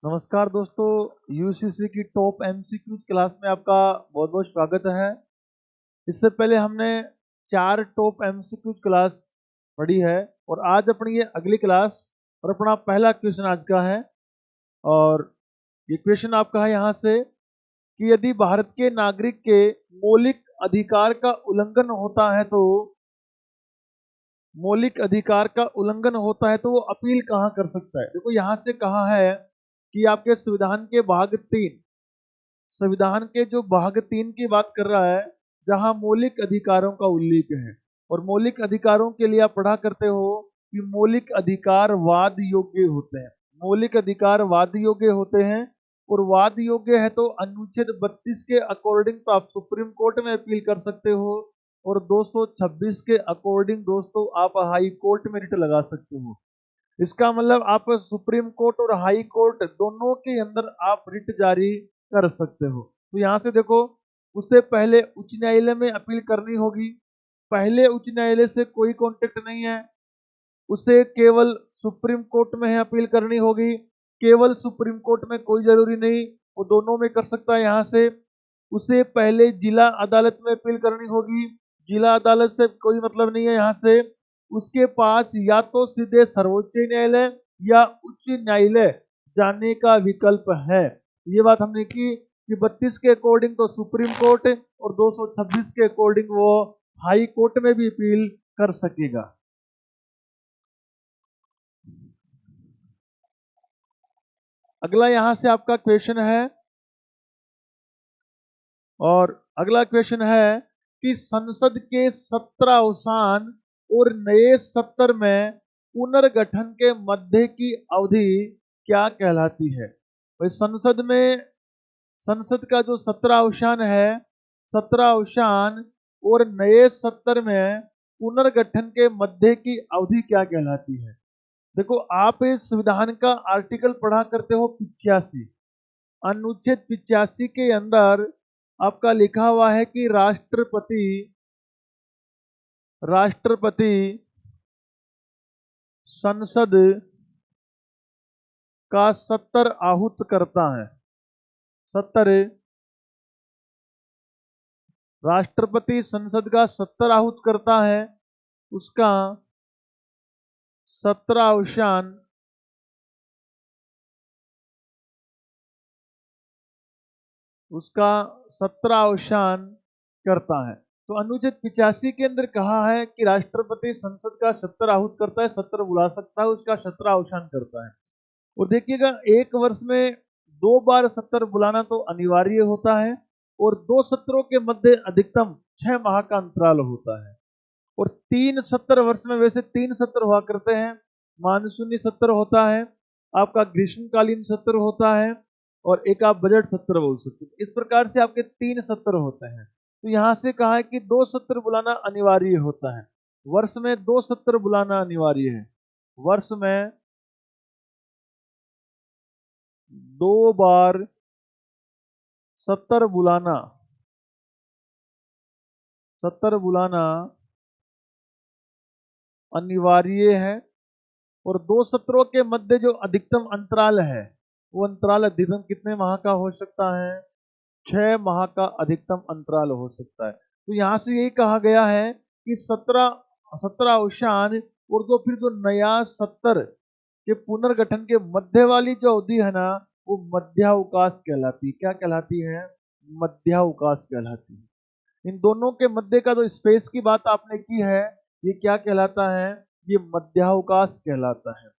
नमस्कार दोस्तों, यूसीसी की टॉप एमसीक्यूज क्लास में आपका बहुत बहुत स्वागत है। इससे पहले हमने 4 टॉप एमसीक्यूज क्लास पढ़ी है और आज अपनी ये अगली क्लास और अपना पहला क्वेश्चन आज का है। और ये क्वेश्चन आपका है यहाँ से कि यदि भारत के नागरिक के मौलिक अधिकार का उल्लंघन होता है तो वो अपील कहाँ कर सकता है। देखो यहाँ से कहा है कि आपके संविधान के जो भाग 3 की बात कर रहा है, जहां मौलिक अधिकारों का उल्लेख है। और मौलिक अधिकारों के लिए आप पढ़ा करते हो कि मौलिक अधिकार वाद योग्य होते हैं। मौलिक अधिकार वाद योग्य होते हैं और वाद योग्य है तो अनुच्छेद 32 के अकॉर्डिंग तो आप सुप्रीम कोर्ट में अपील कर सकते हो और 226 के अकॉर्डिंग दोस्तों आप हाई कोर्ट में रिट लगा सकते हो। इसका मतलब आप सुप्रीम कोर्ट और हाई कोर्ट दोनों के अंदर आप रिट जारी कर सकते हो। तो यहाँ से देखो, उससे पहले उच्च न्यायालय में अपील करनी होगी। पहले उच्च न्यायालय से कोई कॉन्टेक्ट नहीं है, उसे केवल सुप्रीम कोर्ट में है अपील करनी होगी। केवल सुप्रीम कोर्ट में कोई जरूरी नहीं, वो दोनों में कर सकता है। यहाँ से उसे पहले जिला अदालत में अपील करनी होगी। जिला अदालत से कोई मतलब नहीं है। यहाँ से उसके पास या तो सीधे सर्वोच्च न्यायालय या उच्च न्यायालय जाने का विकल्प है। ये बात हमने की कि 32 के अकॉर्डिंग तो सुप्रीम कोर्ट और 226 के अकॉर्डिंग वो हाई कोर्ट में भी अपील कर सकेगा। अगला यहां से आपका क्वेश्चन है, और अगला क्वेश्चन है कि संसद के 17 अवसान और नए सत्र में पुनर्गठन के मध्य की अवधि क्या कहलाती है। भाई संसद का जो 17 अवसान है, 17 अवसान और नए सत्र में पुनर्गठन के मध्य की अवधि क्या कहलाती है। देखो, आप इस संविधान का आर्टिकल पढ़ा करते हो 85। अनुच्छेद 85 के अंदर आपका लिखा हुआ है कि राष्ट्रपति संसद का 70 आहूत करता है। 70 राष्ट्रपति संसद का 70 आहूत करता है। उसका 17 अवसान करता है। तो अनुच्छेद 85 के अंदर कहा है कि राष्ट्रपति संसद का 70 आहूत करता है, 70 बुला सकता है, उसका 17 अवसान करता है। और देखिएगा, एक वर्ष में 2 बार 70 बुलाना तो अनिवार्य होता है और 2 सत्रों के मध्य अधिकतम 6 माह का अंतराल होता है। और 3 सत्र वर्ष में, वैसे 3 सत्र हुआ करते हैं। मानसूनी सत्र होता है, आपका ग्रीष्मकालीन सत्र होता है और एक आप बजट सत्र बोल सकते हैं। इस प्रकार से आपके 3 सत्र होते हैं। तो यहां से कहा है कि 2 सत्र बुलाना अनिवार्य होता है। वर्ष में 2 सत्र बुलाना अनिवार्य है। वर्ष में 2 बार 70 बुलाना अनिवार्य है। और 2 सत्रों के मध्य जो अधिकतम अंतराल है, वो अंतराल अधिकतम कितने माह का हो सकता है? 6 माह का अधिकतम अंतराल हो सकता है। तो यहां से यही कहा गया है कि 17 अवसान और फिर नया सत्र के पुनर्गठन के मध्य वाली जो अवधि है ना, वो मध्यावकाश कहलाती है। क्या कहलाती है? मध्यावकाश कहलाती है। इन दोनों के मध्य का जो स्पेस की बात आपने की है, ये क्या कहलाता है? ये मध्यावकाश कहलाता है।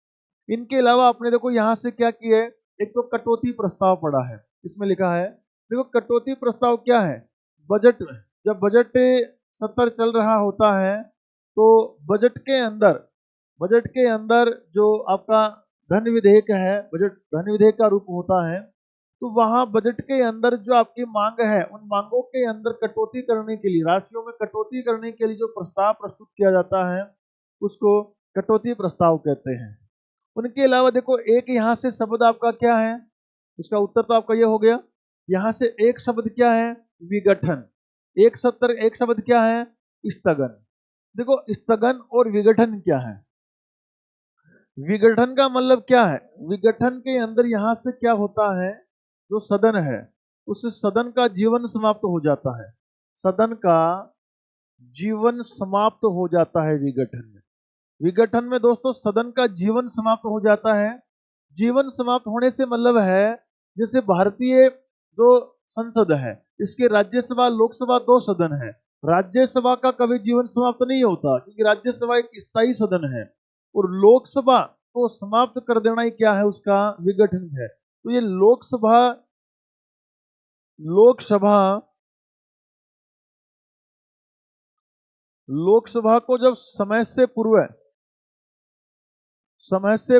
इनके अलावा आपने देखो यहाँ से क्या किया है, एक तो कटौती प्रस्ताव पढ़ा है। इसमें लिखा है, देखो कटौती प्रस्ताव क्या है। जब बजट सत्र चल रहा होता है तो बजट के अंदर जो आपका धन विधेयक है, बजट धन विधेयक का रूप होता है। तो वहां बजट के अंदर जो आपकी मांग है, उन मांगों के अंदर कटौती करने के लिए, राशियों में कटौती करने के लिए जो प्रस्ताव प्रस्तुत किया जाता है, उसको कटौती प्रस्ताव कहते हैं। उनके अलावा देखो, एक यहाँ से शब्द आपका क्या है, इसका उत्तर तो आपका ये हो गया। यहाँ से एक शब्द क्या है? विघटन। एक शब्द क्या है? स्थगन। देखो, स्थगन और विघटन क्या है? विघटन का मतलब क्या है? विघटन के अंदर यहां से क्या होता है, जो सदन है उस सदन का जीवन समाप्त हो जाता है। सदन का जीवन समाप्त हो जाता है विघटन में। विघटन में दोस्तों सदन का जीवन समाप्त हो जाता है। जीवन समाप्त होने से मतलब है, जैसे भारतीय जो संसद है, इसके राज्यसभा लोकसभा दो सदन है। राज्यसभा का कभी जीवन समाप्त नहीं होता, क्योंकि राज्यसभा एक स्थायी सदन है। और लोकसभा को समाप्त कर देना ही क्या है, उसका विघटन है। तो ये लोकसभा लोकसभा लोकसभा को जब समय से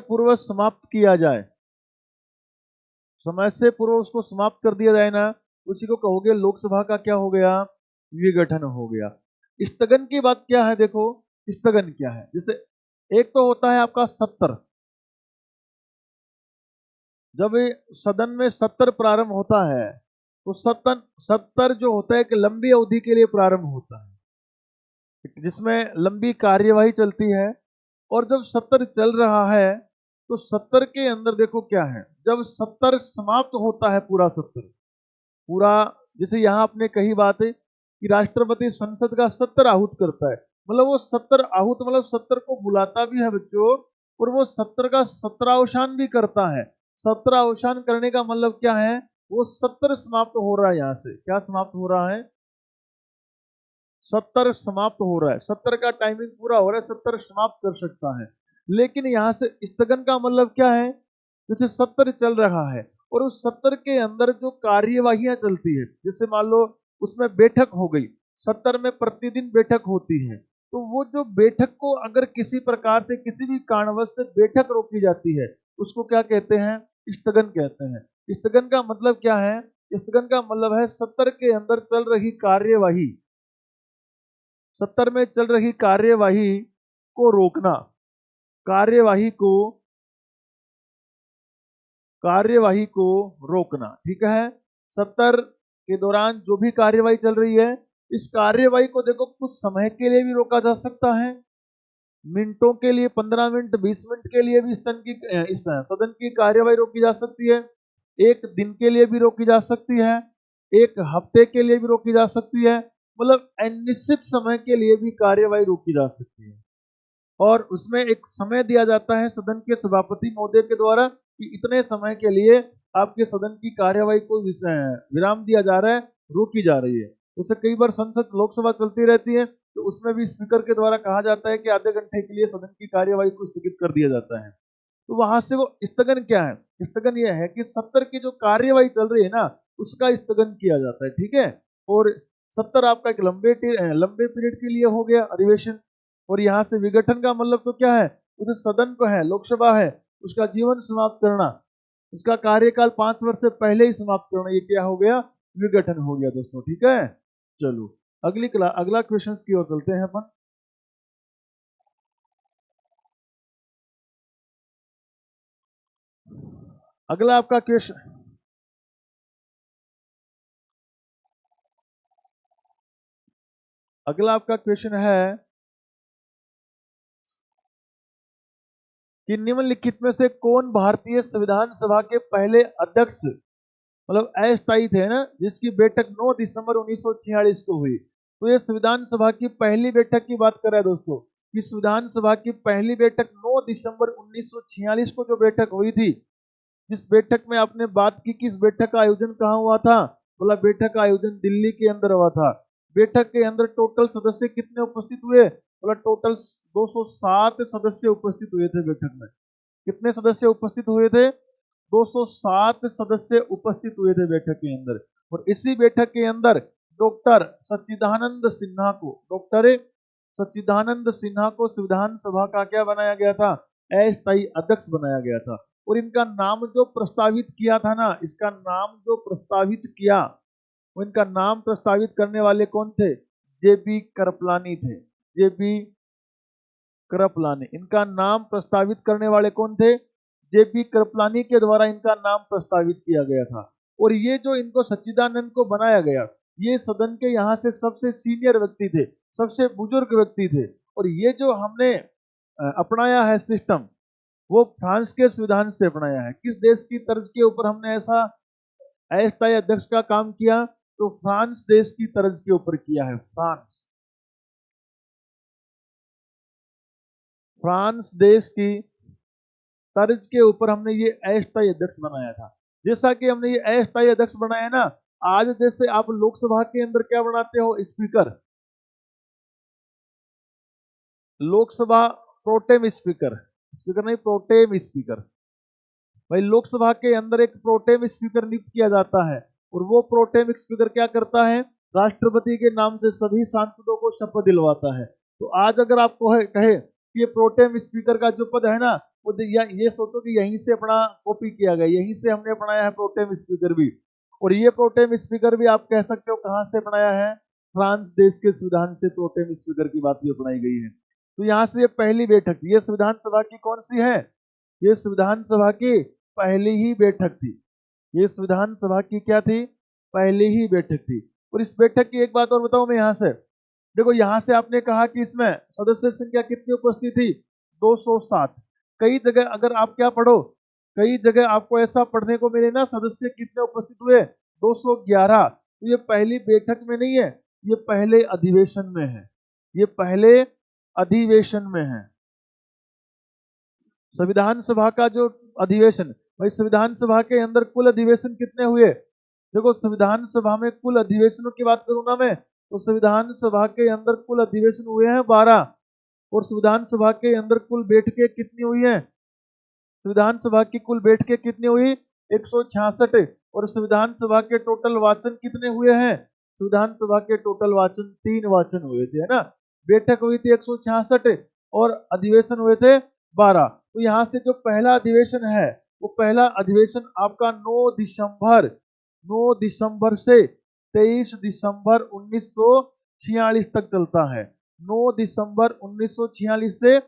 पूर्व समाप्त किया जाए, समय से पूर्व उसको समाप्त कर दिया जाए ना, उसी को कहोगे लोकसभा का क्या हो गया, विघटन हो गया। स्थगन की बात क्या है, देखो स्थगन क्या है। जैसे एक तो होता है आपका सत्र, जब ये सदन में सत्र प्रारंभ होता है तो सत्र जो होता है एक लंबी अवधि के लिए प्रारंभ होता है, जिसमें लंबी कार्यवाही चलती है। और जब सत्र चल रहा है तो सत्र के अंदर देखो क्या है, जब सत्र समाप्त होता है, पूरा सत्र पूरा, जैसे यहाँ आपने कही बात है कि राष्ट्रपति संसद का सत्र आहूत करता है, मतलब वो सत्र आहूत मतलब सत्र को बुलाता भी है बच्चों, और वो सत्र का सत्रावसान भी करता है। सत्रावसान करने का मतलब क्या है, वो सत्र समाप्त हो रहा है। यहाँ से क्या समाप्त हो रहा है, सत्र समाप्त हो रहा है, सत्र का टाइमिंग पूरा हो रहा है, सत्र समाप्त कर सकता है। लेकिन यहाँ से स्थगन का मतलब क्या है, जैसे सत्र चल रहा है और उस सत्र के अंदर जो कार्यवाहियां चलती है, जैसे मान लो उसमें बैठक हो गई, सत्र में प्रतिदिन बैठक होती है, तो वो जो बैठक को अगर किसी प्रकार से किसी भी कारणवश से बैठक रोकी जाती है, उसको क्या कहते हैं, स्थगन कहते हैं। स्थगन का मतलब क्या है, स्थगन का मतलब है सत्र के अंदर चल रही कार्यवाही, सत्र में चल रही कार्यवाही को रोकना, कार्यवाही को कार्यवाही को रोकना, ठीक है। सत्र के दौरान जो भी कार्यवाही चल रही है, इस कार्यवाही को देखो कुछ समय के लिए भी रोका जा सकता है, मिनटों के लिए, 15 मिनट 20 मिनट के लिए भी इस सदन की कार्यवाही रोकी जा सकती है, एक दिन के लिए भी रोकी जा सकती है, एक हफ्ते के लिए भी रोकी जा सकती है, मतलब अनिश्चित समय के लिए भी कार्यवाही रोकी जा सकती है। और उसमें एक समय दिया जाता है सदन के सभापति महोदय के द्वारा कि इतने समय के लिए आपके सदन की कार्यवाही को विराम दिया जा रहा है, रोकी जा रही है। जैसे कई बार संसद लोकसभा चलती रहती है, तो उसमें भी स्पीकर के द्वारा कहा जाता है कि आधे घंटे के लिए सदन की कार्यवाही को स्थगित कर दिया जाता है। तो वहां से वो स्थगन क्या है, स्थगन यह है कि सत्र की जो कार्यवाही चल रही है ना, उसका स्थगन किया जाता है, ठीक है। और सत्र आपका एक लंबे पीरियड के लिए हो गया अधिवेशन। और यहाँ से विघटन का मतलब तो क्या है, उस सदन को है, लोकसभा है, उसका जीवन समाप्त करना, उसका कार्यकाल 5 वर्ष से पहले ही समाप्त करना, ये क्या हो गया, विघटन हो गया दोस्तों, ठीक है। चलो अगला क्वेश्चन की ओर चलते हैं अपन। अगला आपका क्वेश्चन अगला आपका क्वेश्चन है कि निम्नलिखित में से कौन भारतीय संविधान सभा के पहले अध्यक्ष, मतलब अस्थायी थे ना, जिसकी बैठक 9 दिसंबर 1946 को हुई। तो ये संविधान सभा की पहली बैठक की बात कर रहा है दोस्तों, कि संविधान सभा की पहली बैठक 9 दिसंबर 1946 को जो बैठक हुई थी, जिस बैठक में आपने बात की कि इस बैठक का आयोजन कहाँ हुआ था, बोला बैठक का आयोजन दिल्ली के अंदर हुआ था। बैठक के अंदर टोटल सदस्य कितने उपस्थित हुए, बोला टोटल 207 सदस्य उपस्थित हुए थे बैठक में। कितने सदस्य उपस्थित हुए थे, 207 सदस्य उपस्थित हुए थे बैठक के अंदर। और इसी बैठक के अंदर डॉक्टर सच्चिदानंद सिन्हा को संविधान सभा का क्या बनाया गया था, अस्थायी अध्यक्ष बनाया गया था। और इनका नाम जो प्रस्तावित किया था ना, इसका नाम जो प्रस्तावित किया, वो इनका नाम प्रस्तावित करने वाले कौन थे, जेबी कृपलानी थे। जेबी कृपलानी, इनका नाम प्रस्तावित करने वाले कौन थे, जेपी कृपलानी के द्वारा इनका नाम प्रस्तावित किया गया था। और ये जो इनको सच्चिदानंद को बनाया गया, ये सदन के यहाँ से सबसे सीनियर व्यक्ति थे, सबसे बुजुर्ग व्यक्ति थे। और ये जो हमने अपनाया है सिस्टम, वो फ्रांस के संविधान से अपनाया है। किस देश की तर्ज के ऊपर हमने ऐसा अस्थायी अध्यक्ष का काम किया? तो फ्रांस देश की तर्ज के ऊपर किया है। फ्रांस देश की तर्ज के ऊपर हमने ये अस्थायी अध्यक्ष बनाया था। जैसा कि हमने ये अस्थायी अध्यक्ष बनाया ना, आज जैसे आप लोकसभा के अंदर क्या बनाते हो? Speaker. Lok Sabha pro tem speaker, speaker नहीं, प्रोटेम स्पीकर। भाई लोकसभा के अंदर एक प्रोटेम स्पीकर नियुक्त किया जाता है, और वो प्रोटेम स्पीकर क्या करता है? राष्ट्रपति के नाम से सभी सांसदों को शपथ दिलवाता है। तो आज अगर आपको कहे कि ये प्रोटेम स्पीकर का जो पद है ना, वो ये सोचो कि यहीं से अपना कॉपी किया गया, यहीं से हमने बनाया है प्रोटेम स्पीकर भी। और ये प्रोटेम स्पीकर भी आप कह सकते हो कहां से बनाया है? फ्रांस देश के संविधान से प्रोटेम स्पीकर की बात भी अपनाई गई है। तो यहाँ से ये पहली बैठक थी। ये संविधान सभा की कौन सी है? ये संविधान सभा की पहली ही बैठक थी। ये संविधान सभा की क्या थी? पहली ही बैठक थी। और इस बैठक की एक बात और बताऊं मैं यहाँ से, देखो यहाँ से आपने कहा कि इसमें सदस्य संख्या कितनी उपस्थित थी? 207। कई जगह अगर आप क्या पढ़ो, कई जगह आपको ऐसा पढ़ने को मिले ना, सदस्य कितने उपस्थित हुए? 211। तो ये पहली बैठक में नहीं है, ये पहले अधिवेशन में है। ये पहले अधिवेशन में है। संविधान सभा का जो अधिवेशन, भाई संविधान सभा के अंदर कुल अधिवेशन कितने हुए? देखो संविधान सभा में कुल अधिवेशनों की बात करूं ना मैं, तो संविधान सभा के अंदर कुल अधिवेशन हुए हैं 12। और संविधान सभा के अंदर कुल बैठकें कितनी हुई हैं? संविधान सभा की कुल बैठकें कितनी हुई? 166। और संविधान सभा के टोटल वाचन कितने हुए हैं? संविधान सभा के टोटल वाचन 3 वाचन हुए थे, है ना। बैठक हुई थी 166 और अधिवेशन हुए थे 12। तो यहाँ से जो पहला अधिवेशन है, वो पहला अधिवेशन आपका 9 दिसंबर से 23 दिसंबर 1946 तक चलता है। 9 दिसंबर 1946 से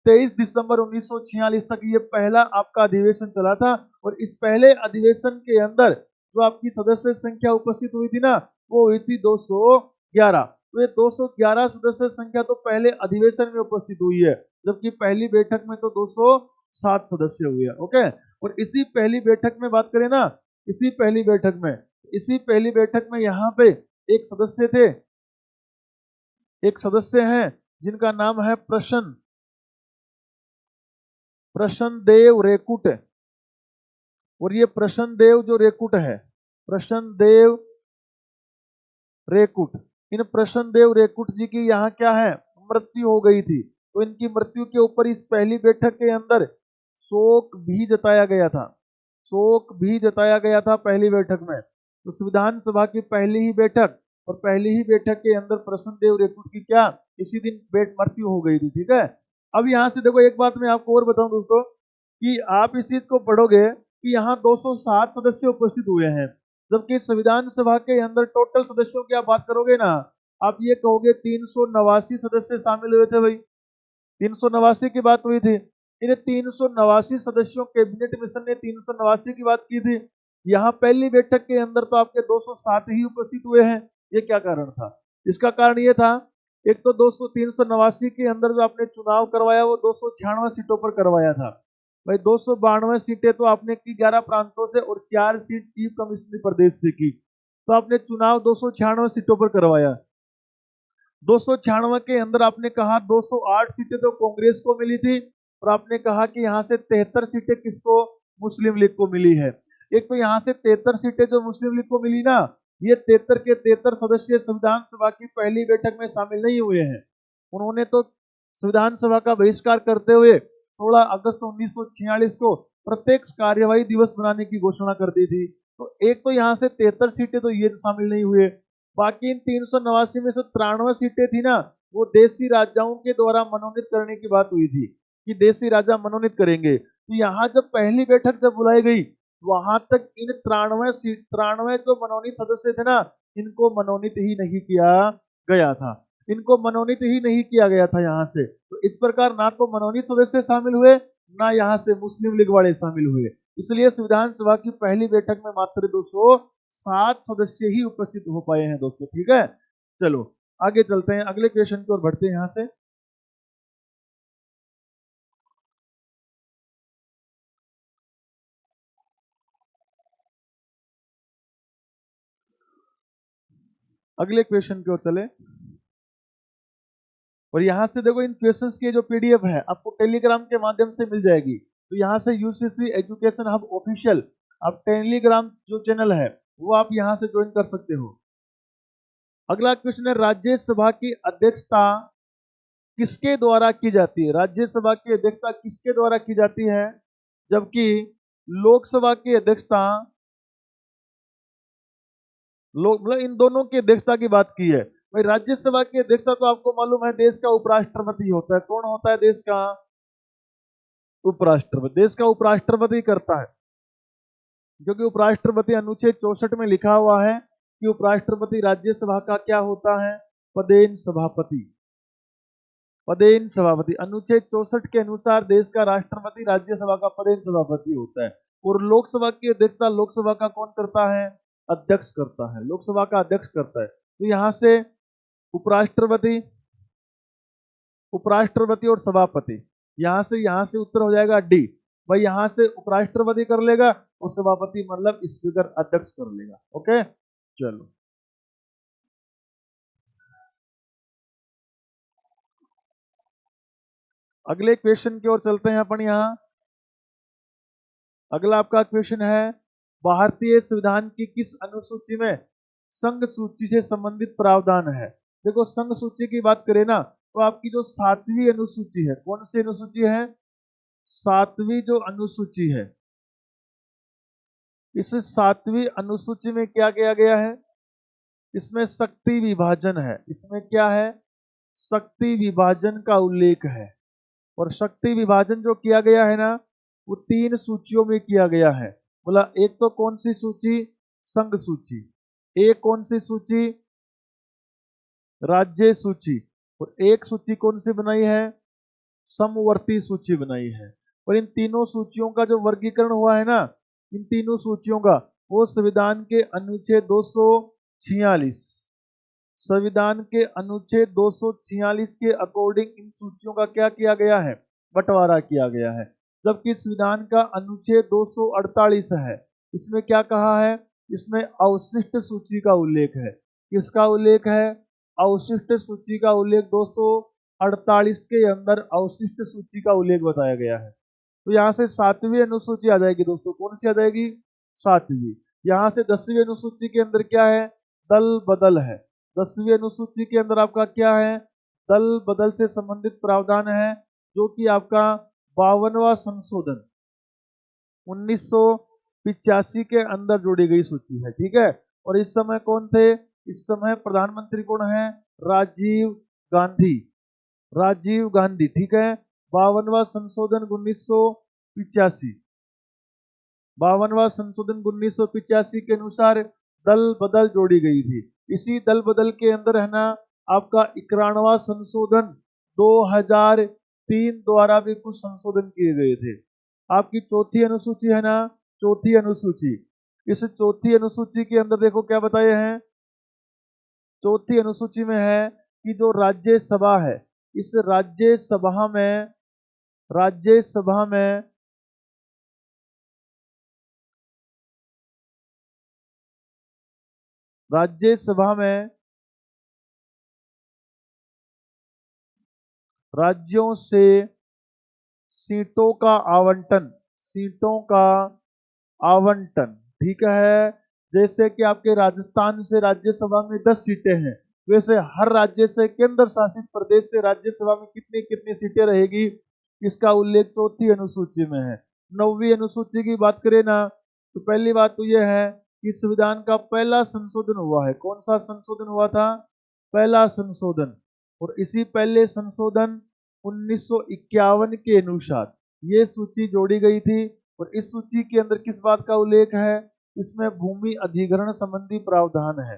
23 दिसंबर 1946 तक ये पहला आपका अधिवेशन चला था। और इस पहले अधिवेशन के अंदर जो आपकी सदस्य संख्या उपस्थित हुई थी ना, वो हुई थी 211। तो ये 211 सदस्य संख्या तो पहले अधिवेशन में उपस्थित हुई है, जबकि पहली बैठक में तो 207 सदस्य हुए हैं। ओके। और इसी पहली बैठक में बात करें ना, इसी पहली बैठक में यहाँ पे एक सदस्य थे, एक सदस्य हैं जिनका नाम है प्रसन्नदेव रेकुट। और ये प्रसन्नदेव जो रेकुट है, प्रसन्नदेव रेकुट, इन प्रसन्नदेव रेकुट जी की यहाँ क्या है? मृत्यु हो गई थी। तो इनकी मृत्यु के ऊपर इस पहली बैठक के अंदर शोक भी जताया गया था। शोक भी जताया गया था पहली बैठक में। तो संविधान सभा की पहली ही बैठक, और पहली ही बैठक के अंदर प्रसन्नदेव रेकुट की क्या इसी दिन मृत्यु हो गई थी। ठीक है। अब यहाँ से देखो एक बात मैं आपको और बताऊं दोस्तों, कि आप इस चीज को पढ़ोगे कि यहाँ 207 सदस्य उपस्थित हुए हैं, जबकि संविधान सभा के अंदर टोटल सदस्यों की आप बात करोगे ना, आप ये कहोगे 389 सदस्य शामिल हुए थे। भाई 389 की बात हुई थी। इन 389 सदस्यों कैबिनेट मिशन ने 389 की बात की थी। यहाँ पहली बैठक के अंदर तो आपके 207 ही उपस्थित हुए हैं। ये क्या कारण था? इसका कारण ये था, एक तो 389 के अंदर जो आपने चुनाव करवाया वो 296 सीटों पर करवाया था। भाई 292 सीटें तो आपने की 11 प्रांतों से, और 4 सीट चीफ कमिश्नरी प्रदेश से की। तो आपने चुनाव 296 सीटों पर करवाया। 296 के अंदर आपने कहा 208 सीटें तो कांग्रेस को मिली थी, और आपने कहा कि यहाँ से 73 सीटें किसको? मुस्लिम लीग को मिली है। एक तो यहाँ से 73 सीटें जो मुस्लिम लीग को मिली ना, ये 73 के 73 सदस्य संविधान सभा की पहली बैठक में शामिल नहीं हुए हैं। उन्होंने तो संविधान सभा का बहिष्कार करते हुए 16 अगस्त 1946 को प्रत्यक्ष कार्यवाही दिवस बनाने की घोषणा कर दी थी। तो एक तो यहाँ से 73 सीटें तो ये शामिल नहीं हुए। बाकी इन 389 में से 93 सीटें थी ना, वो देशी राजाओं के द्वारा मनोनीत करने की बात हुई थी, कि देशी राजा मनोनीत करेंगे। तो यहाँ जब पहली बैठक जब बुलाई गई, वहां तक इन 93 जो मनोनीत सदस्य थे ना, इनको मनोनीत ही नहीं किया गया था। इनको मनोनीत ही नहीं किया गया था यहाँ से। तो इस प्रकार ना तो मनोनीत सदस्य शामिल हुए, ना यहाँ से मुस्लिम लीग वाले शामिल हुए। इसलिए संविधान सभा की पहली बैठक में मात्र 207 सदस्य ही उपस्थित हो पाए हैं दोस्तों। ठीक है। चलो आगे चलते हैं, अगले क्वेश्चन की ओर बढ़ते हैं यहाँ से। अगले क्वेश्चन की ओर चले। और यहां से देखो इन क्वेश्चंस की जो पीडीएफ है आपको टेलीग्राम के माध्यम से मिल जाएगी। तो यहां से यूसीसी एजुकेशन हब ऑफिशियल आप टेलीग्राम जो चैनल है वो आप यहां से ज्वाइन कर सकते हो। अगला क्वेश्चन है, राज्यसभा की अध्यक्षता किसके द्वारा की जाती है? राज्यसभा की अध्यक्षता किसके द्वारा की जाती है? जबकि लोकसभा की अध्यक्षता मतलब इन दोनों की अध्यक्षता की बात की है। भाई राज्यसभा की अध्यक्षता तो आपको मालूम है देश का उपराष्ट्रपति होता है। कौन होता है देश का? उपराष्ट्रपति। देश का उपराष्ट्रपति करता है, क्योंकि उपराष्ट्रपति अनुच्छेद 64 में लिखा हुआ है कि उपराष्ट्रपति राज्यसभा का क्या होता है? पदेन सभापति। पदेन सभापति अनुच्छेद 64 के अनुसार देश का राष्ट्रपति राज्यसभा का पदेन सभापति होता है। और लोकसभा की अध्यक्षता लोकसभा का कौन करता है? अध्यक्ष करता है। लोकसभा का अध्यक्ष करता है। तो यहां से उपराष्ट्रपति, उपराष्ट्रपति और सभापति, यहां से उत्तर हो जाएगा डी। भाई यहां से उपराष्ट्रपति कर लेगा और सभापति मतलब स्पीकर अध्यक्ष कर लेगा। ओके चलो अगले क्वेश्चन की ओर चलते हैं अपन। यहां अगला आपका क्वेश्चन है, भारतीय संविधान की किस अनुसूची में संघ सूची से संबंधित प्रावधान है? देखो संघ सूची की बात करें ना तो आपकी जो 7वीं अनुसूची है, कौन सी अनुसूची है? 7वीं जो अनुसूची है, इस 7वीं अनुसूची में क्या किया गया है? इसमें शक्ति विभाजन है। इसमें क्या है? शक्ति विभाजन का उल्लेख है। और शक्ति विभाजन जो किया गया है ना वो 3 सूचियों में किया गया है। बोला एक तो कौन सी सूची? संघ सूची। एक कौन सी सूची? राज्य सूची। और एक सूची कौन सी बनाई है? समवर्ती सूची बनाई है। और इन तीनों सूचियों का जो वर्गीकरण हुआ है ना, इन तीनों सूचियों का वो संविधान के अनुच्छेद 246, संविधान के अनुच्छेद 246 के अकॉर्डिंग इन सूचियों का क्या किया गया है? बंटवारा किया गया है। जबकि संविधान का अनुच्छेद 248 है, इसमें क्या कहा है? इसमें अवशिष्ट सूची का उल्लेख है। किसका उल्लेख है? अवशिष्ट सूची का उल्लेख 248 के अंदर अवशिष्ट सूची का उल्लेख बताया गया है। तो यहाँ से 7वीं अनुसूची आ जाएगी दोस्तों। कौन सी आ जाएगी? 7वीं। यहाँ से 10वीं अनुसूची के अंदर क्या है? दल बदल है। 10वीं अनुसूची के अंदर आपका क्या है? दल बदल से संबंधित प्रावधान है, जो कि आपका 52वां संशोधन 1985 के अंदर जोड़ी गई सूची है। ठीक है। और इस समय कौन थे? इस समय प्रधानमंत्री कौन है? राजीव गांधी। राजीव गांधी। ठीक है। 52वां संशोधन 1985, 52वां संशोधन 1985 के अनुसार दल बदल जोड़ी गई थी। इसी दल बदल के अंदर है ना आपका 91वां संशोधन 2003 द्वारा भी कुछ संशोधन किए गए थे। आपकी चौथी अनुसूची है ना, चौथी अनुसूची, इस चौथी अनुसूची के अंदर देखो क्या बताए हैं। चौथी अनुसूची में है कि जो राज्यसभा है, इस राज्यसभा में, राज्यसभा में राज्यसभा में राज्यों से सीटों का आवंटन, सीटों का आवंटन, ठीक है। जैसे कि आपके राजस्थान से राज्यसभा में 10 सीटें हैं, वैसे हर राज्य से केंद्र शासित प्रदेश से राज्यसभा में कितनी कितनी सीटें रहेगी, इसका उल्लेख चौथी अनुसूची में है। 9वीं अनुसूची की बात करें ना तो पहली बात तो यह है कि संविधान का पहला संशोधन हुआ है। कौन सा संशोधन हुआ था? पहला संशोधन। और इसी पहले संशोधन 1951 के अनुसार ये सूची जोड़ी गई थी। और इस सूची के अंदर किस बात का उल्लेख है? इसमें भूमि अधिग्रहण संबंधी प्रावधान है।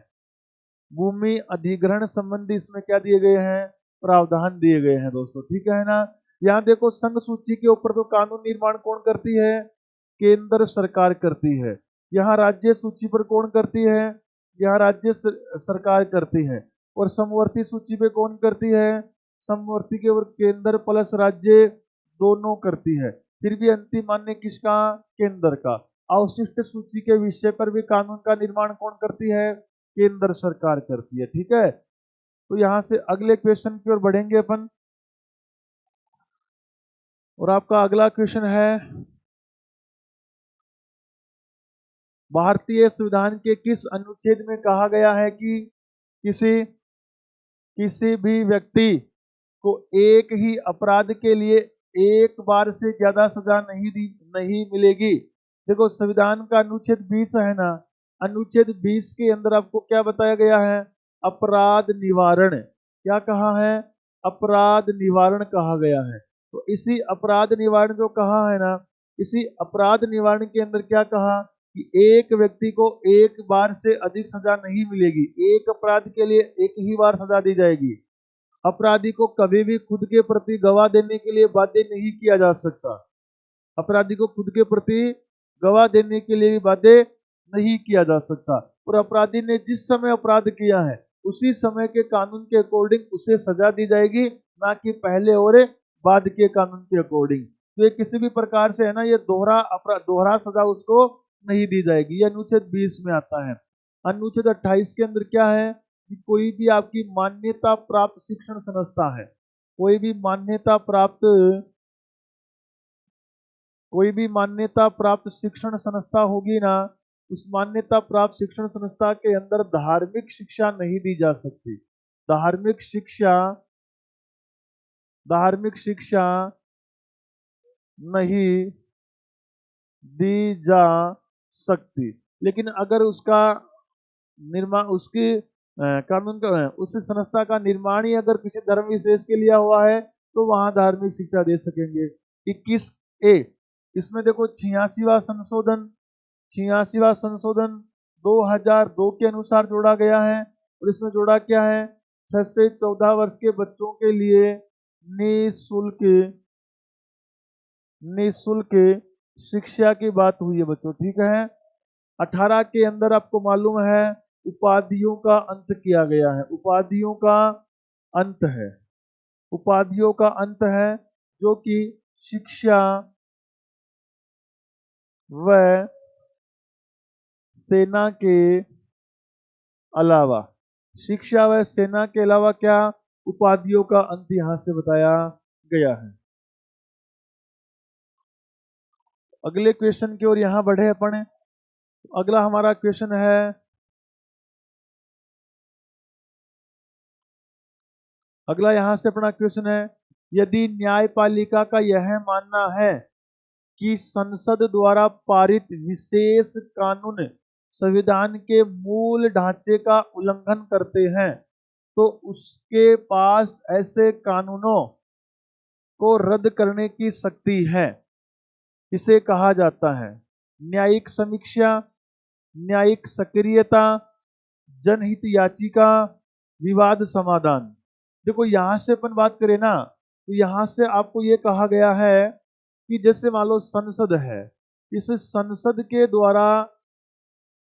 भूमि अधिग्रहण संबंधी इसमें क्या दिए गए हैं? प्रावधान दिए गए हैं दोस्तों। ठीक है ना। यहाँ देखो संघ सूची के ऊपर तो कानून निर्माण कौन करती है? केंद्र सरकार करती है। यहाँ राज्य सूची पर कौन करती है? यहाँ राज्य सरकार करती है। और समवर्ती सूची पे कौन करती है? समवर्ती के और केंद्र प्लस राज्य दोनों करती है। फिर भी अंतिम मान्य किसका? केंद्र का। अवशिष्ट सूची के विषय पर भी कानून का निर्माण कौन करती है? केंद्र सरकार करती है। ठीक है, तो यहां से अगले क्वेश्चन की ओर बढ़ेंगे अपन। और आपका अगला क्वेश्चन है, भारतीय संविधान के किस अनुच्छेद में कहा गया है कि किसी किसी भी व्यक्ति को एक ही अपराध के लिए एक बार से ज्यादा सजा नहीं मिलेगी। देखो संविधान का अनुच्छेद 20 है ना, अनुच्छेद 20 के अंदर आपको क्या बताया गया है? अपराध निवारण। क्या कहा है? अपराध निवारण कहा गया है। तो इसी अपराध निवारण जो कहा है ना, इसी अपराध निवारण के अंदर क्या कहा कि एक व्यक्ति को एक बार से अधिक सजा नहीं मिलेगी, एक अपराध के लिए एक ही बार सजा दी जाएगी। अपराधी को कभी भी खुद के प्रति गवाह देने के लिए बाध्य नहीं किया जा सकता। अपराधी को खुद के प्रति गवाह देने के लिए भी बाध्य नहीं किया जा सकता। और अपराधी ने जिस समय अपराध किया है उसी समय के कानून के अकॉर्डिंग उसे सजा दी जाएगी, ना कि पहले और बाद के कानून के अकॉर्डिंग। तो ये किसी भी प्रकार से है ना, ये दोहरा सजा उसको नहीं दी जाएगी। ये अनुच्छेद 20 में आता है। अनुच्छेद 28 के अंदर क्या है कि कोई भी आपकी मान्यता प्राप्त शिक्षण संस्था है, कोई भी मान्यता प्राप्त शिक्षण संस्था होगी ना, उस मान्यता प्राप्त शिक्षण संस्था के अंदर धार्मिक शिक्षा नहीं दी जा सकती। धार्मिक शिक्षा नहीं दी जा सकती। लेकिन अगर उसका निर्माण कानून का उस संस्था का निर्माण ही अगर किसी धर्म विशेष के लिया हुआ है तो वहां धार्मिक शिक्षा दे सकेंगे। 21A इसमें देखो 86वां संशोधन 2002 के अनुसार जोड़ा गया है। और इसमें जोड़ा क्या है? 6 से 14 वर्ष के बच्चों के लिए निःशुल्क शिक्षा की बात हुई है बच्चों। ठीक है, 18 के अंदर आपको मालूम है उपाधियों का अंत किया गया है। उपाधियों का अंत है जो कि शिक्षा व सेना के अलावा क्या उपाधियों का अंत यहां से बताया गया है। अगले क्वेश्चन की ओर यहां बढ़े अपन। अगला हमारा क्वेश्चन है, अगला यहां से अपना क्वेश्चन है, यदि न्यायपालिका का यह मानना है कि संसद द्वारा पारित विशेष कानून संविधान के मूल ढांचे का उल्लंघन करते हैं तो उसके पास ऐसे कानूनों को रद्द करने की शक्ति है। इसे कहा जाता है न्यायिक समीक्षा, न्यायिक सक्रियता, जनहित याचिका, विवाद समाधान। देखो यहां से अपन बात करें ना, तो यहां से आपको ये कहा गया है कि जैसे मान लो संसद है, इस संसद के द्वारा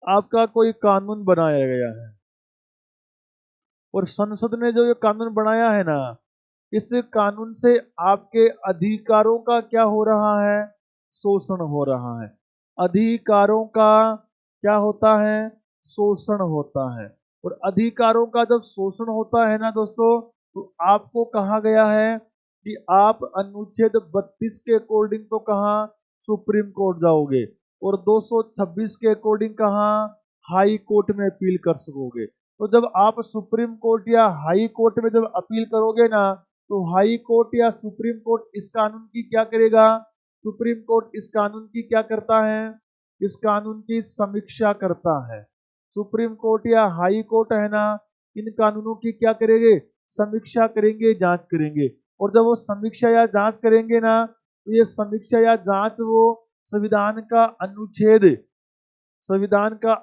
आपका कोई कानून बनाया गया है और संसद ने जो ये कानून बनाया है ना, इस कानून से आपके अधिकारों का क्या हो रहा है? शोषण हो रहा है। अधिकारों का क्या होता है? शोषण होता है। और अधिकारों का जब शोषण होता है ना दोस्तों, तो आपको कहा गया है कि आप अनुच्छेद 32 के अकॉर्डिंग तो कहाँ सुप्रीम कोर्ट जाओगे और 226 के अकॉर्डिंग कहाँ हाई कोर्ट में अपील कर सकोगे। तो जब आप सुप्रीम कोर्ट या हाई कोर्ट में जब अपील करोगे ना, तो हाई कोर्ट या सुप्रीम कोर्ट इस कानून की क्या करेगा? सुप्रीम कोर्ट इस कानून की क्या करता है? इस कानून की समीक्षा करता है। सुप्रीम कोर्ट या हाई कोर्ट है ना, इन कानूनों की क्या करेंगे? समीक्षा करेंगे, जांच करेंगे। और जब वो समीक्षा या जांच करेंगे ना, तो ये समीक्षा या जांच वो संविधान का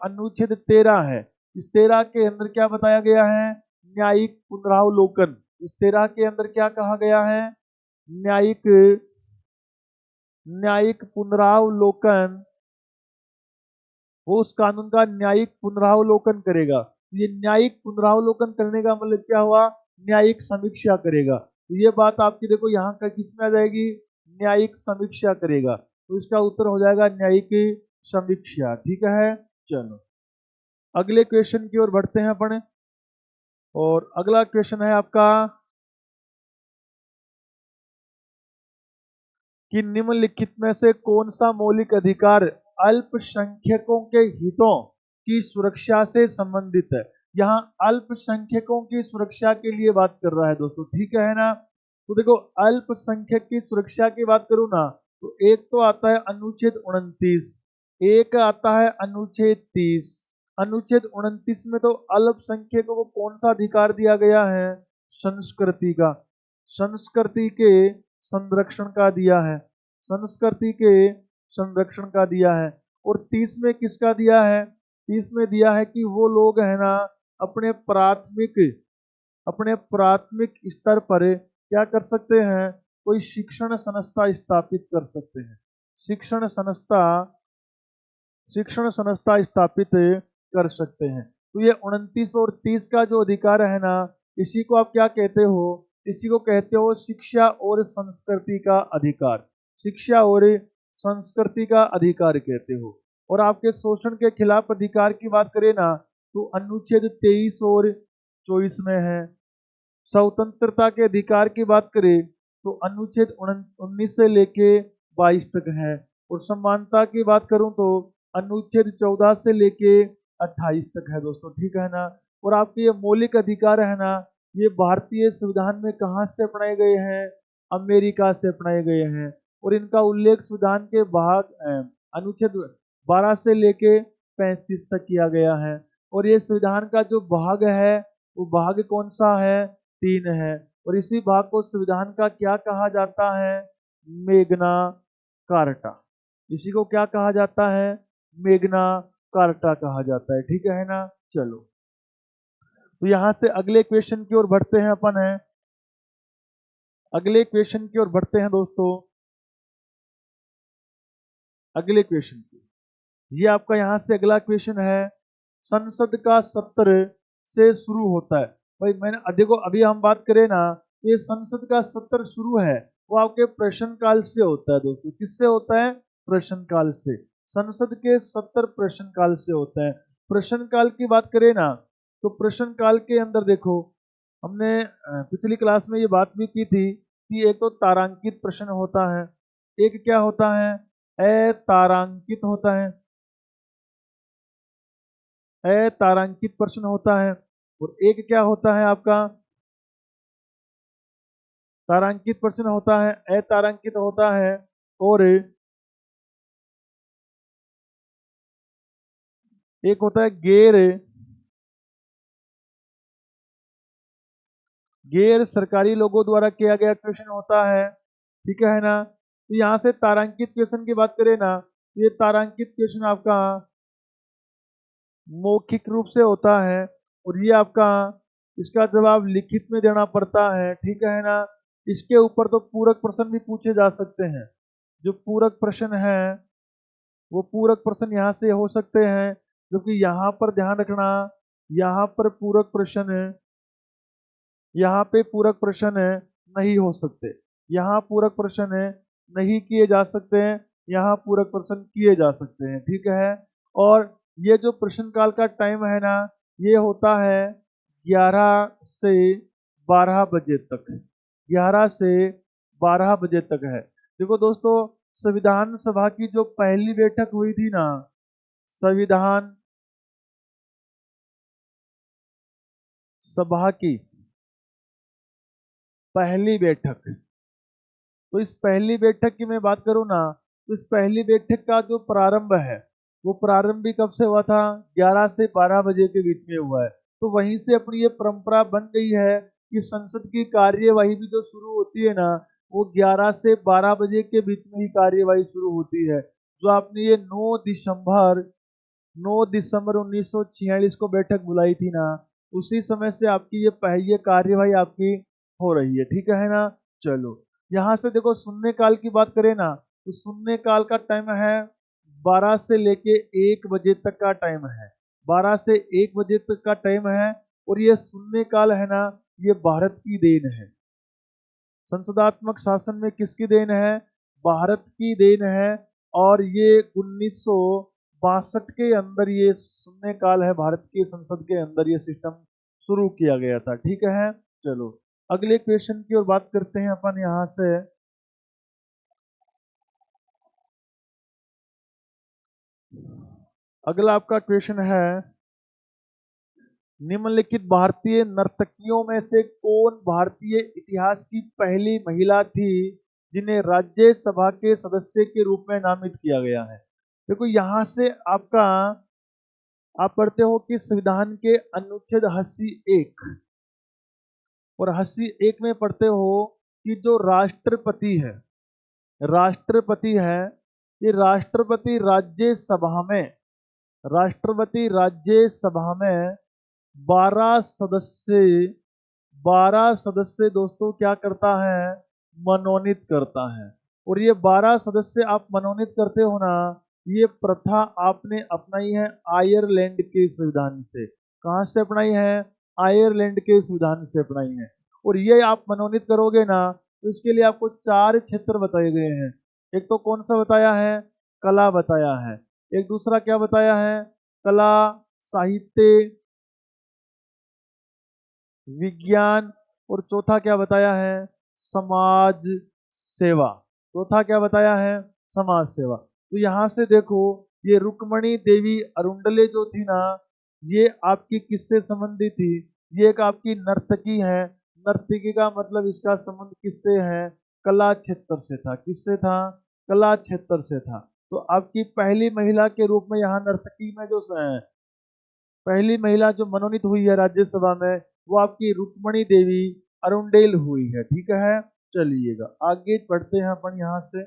अनुच्छेद 13 है। इस 13 के अंदर क्या बताया गया है? न्यायिक पुनरावलोकन। इस 13 के अंदर क्या कहा गया है? न्यायिक पुनरावलोकन। वो उस कानून का न्यायिक पुनरावलोकन करेगा। ये न्यायिक पुनरावलोकन करने का मतलब क्या हुआ? न्यायिक समीक्षा करेगा। तो ये बात आपकी देखो यहाँ का किस में आ जाएगी? न्यायिक समीक्षा करेगा। तो इसका उत्तर हो जाएगा न्यायिक समीक्षा। ठीक है, चलो। अगले क्वेश्चन की ओर बढ़ते हैं अपन। और अगला क्वेश्चन है आपका कि निम्नलिखित में से कौन सा मौलिक अधिकार अल्पसंख्यकों के हितों की सुरक्षा से संबंधित है। यहाँ अल्पसंख्यकों की सुरक्षा के लिए बात कर रहा है दोस्तों, ठीक है ना। तो देखो, अल्पसंख्यक की सुरक्षा की बात करूं ना, तो एक तो आता है अनुच्छेद 29, एक आता है अनुच्छेद 30। अनुच्छेद 29 में तो अल्पसंख्यकों को कौन सा अधिकार दिया गया है, संस्कृति का, संस्कृति के संरक्षण का दिया है, संस्कृति के संरक्षण का दिया है। और 30 में किसका दिया है, 30 में दिया है कि वो लोग है ना अपने प्राथमिक स्तर पर क्या कर सकते हैं, कोई शिक्षण संस्था स्थापित कर सकते हैं, शिक्षण संस्था स्थापित कर सकते हैं। तो ये 29 और 30 का जो अधिकार है ना, इसी को आप क्या कहते हो, इसी को कहते हो शिक्षा और संस्कृति का अधिकार, शिक्षा और संस्कृति का अधिकार कहते हो। और आपके शोषण के खिलाफ अधिकार की बात करें ना, तो अनुच्छेद 23 और 24 में है। स्वतंत्रता के अधिकार की बात करें तो अनुच्छेद 19 से लेके 22 तक है। और समानता की बात करूं तो अनुच्छेद 14 से लेके 28 तक है दोस्तों, ठीक है ना। और आपके ये मौलिक अधिकार है ना, ये भारतीय संविधान में कहाँ से अपनाए गए हैं, अमेरिका से अपनाए गए हैं। और इनका उल्लेख संविधान के भाग अनुच्छेद 12 से लेके 35 तक किया गया है। और ये संविधान का जो भाग है वो भाग कौन सा है, 3 है। और इसी भाग को संविधान का क्या कहा जाता है, मेग्ना कार्टा। इसी को क्या कहा जाता है, मेग्ना कार्टा कहा जाता है, ठीक है ना। चलो, तो यहां से अगले क्वेश्चन की ओर बढ़ते हैं अपन है, अगले क्वेश्चन की ओर बढ़ते हैं दोस्तों। अगले क्वेश्चन की, ये आपका यहां से अगला क्वेश्चन है, संसद का सत्र से शुरू होता है। भाई मैंने देखो, अभी हम बात करें ना, ये संसद का सत्र शुरू है वो आपके प्रश्न काल से होता है दोस्तों। किससे होता है, प्रश्न काल से। संसद के सत्र प्रश्न काल से होते हैं। प्रश्न काल की बात करें ना, तो प्रश्न काल के अंदर देखो, हमने पिछली क्लास में ये बात भी की थी कि एक तो तारांकित प्रश्न होता है, एक क्या होता है, अतारांकित होता है, अतारांकित प्रश्न होता है। और एक क्या होता है आपका, तारांकित प्रश्न होता है, अतारांकित होता है। और एक होता है गैर सरकारी लोगों द्वारा किया गया क्वेश्चन होता है, ठीक है ना। तो यहाँ से तारांकित क्वेश्चन की बात करें ना, तो ये तारांकित क्वेश्चन आपका मौखिक रूप से होता है। और ये आपका, इसका जवाब लिखित में देना पड़ता है, ठीक है ना। इसके ऊपर तो पूरक प्रश्न भी पूछे जा सकते हैं। जो पूरक प्रश्न है वो पूरक प्रश्न यहाँ से हो सकते हैं, क्योंकि यहाँ पर ध्यान रखना, यहाँ पर पूरक प्रश्न है, यहाँ पे पूरक प्रश्न है नहीं हो सकते, यहाँ पूरक प्रश्न है नहीं किए जा सकते हैं, यहाँ पूरक प्रश्न किए जा सकते हैं, ठीक है। और ये जो प्रश्न काल का टाइम है ना, ये होता है 11 से 12 बजे तक, 11 से 12 बजे तक है। देखो दोस्तों, संविधान सभा की जो पहली बैठक हुई थी ना, संविधान सभा की पहली बैठक, तो इस पहली बैठक की मैं बात करूं ना, तो इस पहली बैठक का जो प्रारंभ है वो प्रारंभ भी कब से हुआ था, 11 से 12 बजे के बीच में हुआ है। तो वहीं से अपनी ये परंपरा बन गई है कि संसद की कार्यवाही भी जो शुरू होती है ना, वो 11 से 12 बजे के बीच में ही कार्यवाही शुरू होती है। जो आपने ये 9 दिसंबर 1946 को बैठक बुलाई थी ना, उसी समय से आपकी ये कार्यवाही आपकी हो रही है, ठीक है ना। चलो, यहाँ से देखो, शून्य काल की बात करें ना, तो शून्य काल का टाइम है 12 से लेके 1 बजे तक का टाइम है, 12 से 1 बजे तक का टाइम है। और ये शून्य काल है ना, ये भारत की देन है। संसदात्मक शासन में किसकी देन है, भारत की देन है। और ये 1962 के अंदर ये शून्यकाल है, भारत की संसद के अंदर ये सिस्टम शुरू किया गया था। ठीक है, चलो अगले क्वेश्चन की ओर बात करते हैं अपन यहां से। अगला आपका क्वेश्चन है, निम्नलिखित भारतीय नर्तकियों में से कौन भारतीय इतिहास की पहली महिला थी जिन्हें राज्यसभा के सदस्य के रूप में नामित किया गया है? देखो यहां से आपका आप पढ़ते हो कि संविधान के अनुच्छेद 81 और 81 में पढ़ते हो कि जो राष्ट्रपति है, ये राष्ट्रपति राज्यसभा में 12 सदस्य 12 सदस्य दोस्तों क्या करता है, मनोनीत करता है। और ये 12 सदस्य आप मनोनीत करते हो ना, ये प्रथा आपने अपनाई है आयरलैंड के संविधान से। कहां से अपनाई है? आयरलैंड के संविधान से अपनाई है। और ये आप मनोनीत करोगे ना, तो इसके लिए आपको 4 क्षेत्र बताए गए हैं। एक तो कौन सा बताया है? कला बताया है। एक दूसरा क्या बताया है? कला, साहित्य, विज्ञान, और चौथा क्या बताया है? समाज सेवा। चौथा क्या बताया है? समाज सेवा। तो यहां से देखो, ये रुक्मणी देवी अरुंडले जो थी ना, ये आपकी किससे संबंधित थी? ये एक आपकी नर्तकी है। नर्तकी का मतलब इसका संबंध किससे है? कला क्षेत्र से था। किससे था? कला क्षेत्र से था। तो आपकी पहली महिला के रूप में यहाँ नर्तकी में जो पहली महिला जो मनोनीत हुई है राज्यसभा में, वो आपकी रुक्मणी देवी अरुंडेल हुई है। ठीक है, चलिएगा आगे बढ़ते हैं अपन यहां से।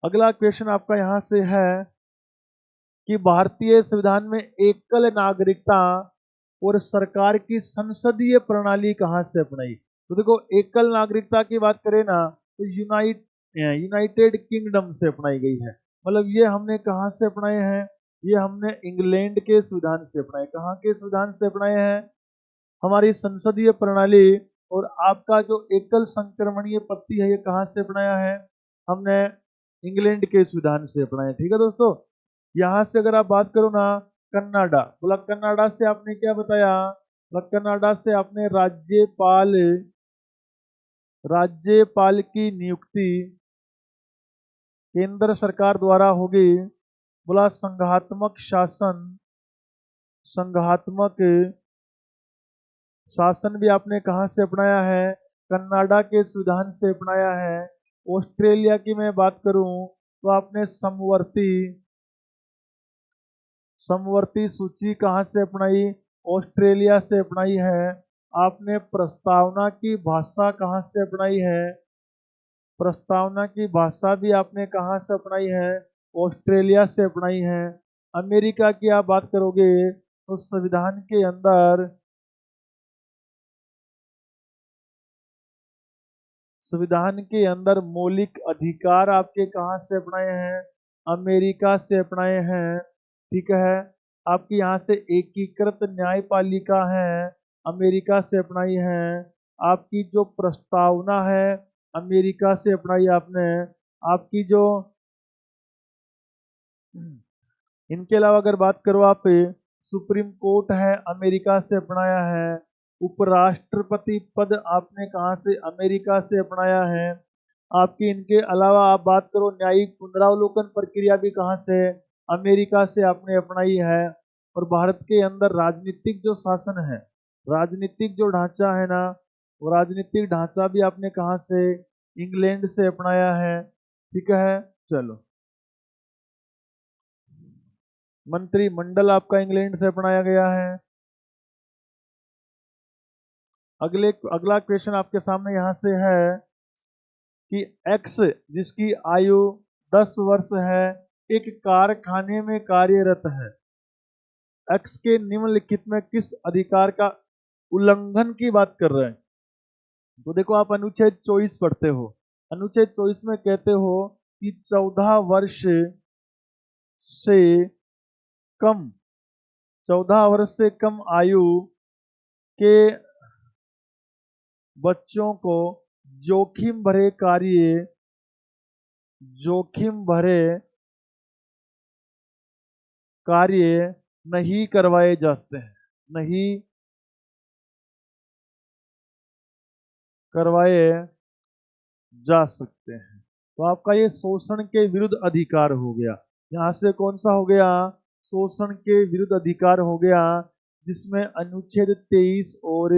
अगला क्वेश्चन आपका यहां से है कि भारतीय संविधान में एकल नागरिकता और सरकार की संसदीय प्रणाली कहां से अपनाई? तो देखो, एकल नागरिकता की बात करें ना, तो यूनाइटेड किंगडम से अपनाई गई है। मतलब ये हमने कहां से अपनाए हैं? ये हमने इंग्लैंड के संविधान से अपनाए। कहाँ के संविधान से अपनाए हैं? हमारी संसदीय प्रणाली। और आपका जो एकल संक्रमणीय पत्ती है, ये कहाँ से अपनाया है? हमने इंग्लैंड के संविधान से अपनाया। ठीक है दोस्तों, यहां से अगर आप बात करो ना, कनाडा, बोला कनाडा से आपने क्या बताया? बोला कनाडा से आपने राज्यपाल की नियुक्ति केंद्र सरकार द्वारा होगी। बोला संघात्मक शासन भी आपने कहां से अपनाया है? कनाडा के संविधान से अपनाया है। ऑस्ट्रेलिया की मैं बात करूं तो आपने समवर्ती सूची कहां से अपनाई? ऑस्ट्रेलिया से अपनाई है। आपने प्रस्तावना की भाषा कहां से अपनाई है? प्रस्तावना की भाषा भी आपने कहां से अपनाई है? ऑस्ट्रेलिया से अपनाई है। अमेरिका की आप बात करोगे तो संविधान के अंदर मौलिक अधिकार आपके कहां से अपनाए हैं? अमेरिका से अपनाए हैं। ठीक है, आपकी यहाँ से एकीकृत न्यायपालिका है, अमेरिका से अपनाई है। आपकी जो प्रस्तावना है, अमेरिका से अपनाई आपने। आपकी जो इनके अलावा अगर बात करो आप, सुप्रीम कोर्ट है, अमेरिका से अपनाया है। उपराष्ट्रपति पद आपने कहाँ से? अमेरिका से अपनाया है। आपकी इनके अलावा आप बात करो, न्यायिक पुनरावलोकन प्रक्रिया भी कहाँ से? अमेरिका से आपने अपनाई है। और भारत के अंदर राजनीतिक जो शासन है, राजनीतिक जो ढांचा है ना, वो राजनीतिक ढांचा भी आपने कहाँ से? इंग्लैंड से अपनाया है। ठीक है, चलो मंत्रिमंडल आपका इंग्लैंड से अपनाया गया है। अगला क्वेश्चन आपके सामने यहां से है कि एक्स जिसकी आयु 10 वर्ष है, एक कारखाने में कार्यरत है। एक्स के निम्नलिखित में किस अधिकार का उल्लंघन की बात कर रहे हैं? तो देखो, आप अनुच्छेद 24 पढ़ते हो। अनुच्छेद 24 में कहते हो कि से कम 14 वर्ष से कम आयु के बच्चों को जोखिम भरे कार्य जोखिम भरे कार्य नहीं करवाए जाते हैं, नहीं करवाए जा सकते हैं। तो आपका ये शोषण के विरुद्ध अधिकार हो गया। यहां से कौन सा हो गया? शोषण के विरुद्ध अधिकार हो गया, जिसमें अनुच्छेद 23 और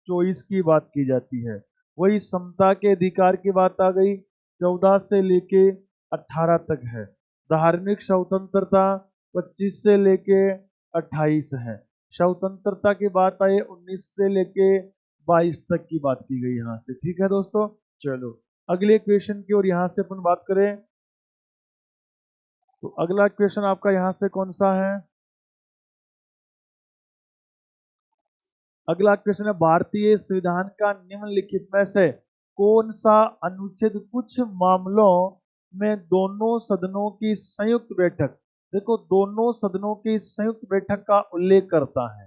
24 की बात की जाती है। वही समता के अधिकार की बात आ गई, 14 से लेके 18 तक है। धार्मिक स्वतंत्रता 25 से लेके 28 है। स्वतंत्रता की बात आई 19 से लेके 22 तक की बात की गई यहाँ से। ठीक है दोस्तों, चलो अगले क्वेश्चन की ओर यहाँ से अपन बात करें। तो अगला क्वेश्चन आपका यहाँ से कौन सा है? अगला क्वेश्चन है, भारतीय संविधान का निम्नलिखित में से कौन सा अनुच्छेद कुछ मामलों में दोनों सदनों की संयुक्त बैठक, देखो दोनों सदनों की संयुक्त बैठक का उल्लेख करता है।